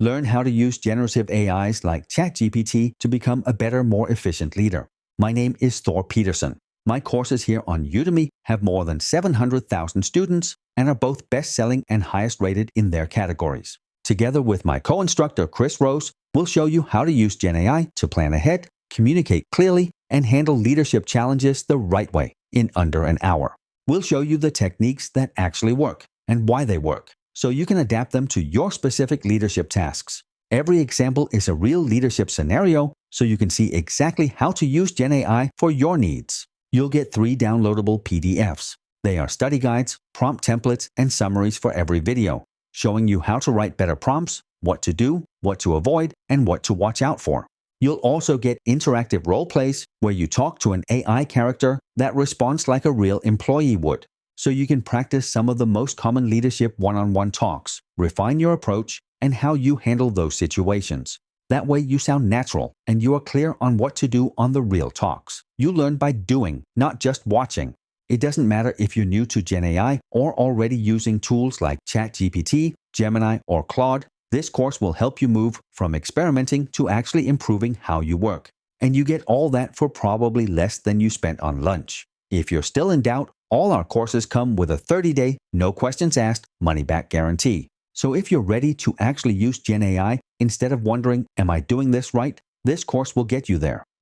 Learn how to use generative AIs like ChatGPT to become a better, more efficient leader. My name is Thor Peterson. My courses here on Udemy have more than 700,000 students and are both best-selling and highest rated in their categories. Together with my co-instructor, Chris Rose, we'll show you how to use Gen AI to plan ahead, communicate clearly, and handle leadership challenges the right way in under an hour. We'll show you the techniques that actually work and why they work, so you can adapt them to your specific leadership tasks. Every example is a real leadership scenario, so you can see exactly how to use Gen AI for your needs. You'll get 3 downloadable PDFs. They are study guides, prompt templates, and summaries for every video, showing you how to write better prompts, what to do, what to avoid, and what to watch out for. You'll also get interactive role plays where you talk to an AI character that responds like a real employee would, so you can practice some of the most common leadership one-on-one talks, refine your approach, and how you handle those situations. That way you sound natural and you are clear on what to do on the real talks. You learn by doing, not just watching. It doesn't matter if you're new to Gen AI or already using tools like ChatGPT, Gemini, or Claude. This course will help you move from experimenting to actually improving how you work. And you get all that for probably less than you spent on lunch. If you're still in doubt, all our courses come with a 30-day, no questions asked, money-back guarantee. So if you're ready to actually use Gen AI instead of wondering, am I doing this right? This course will get you there.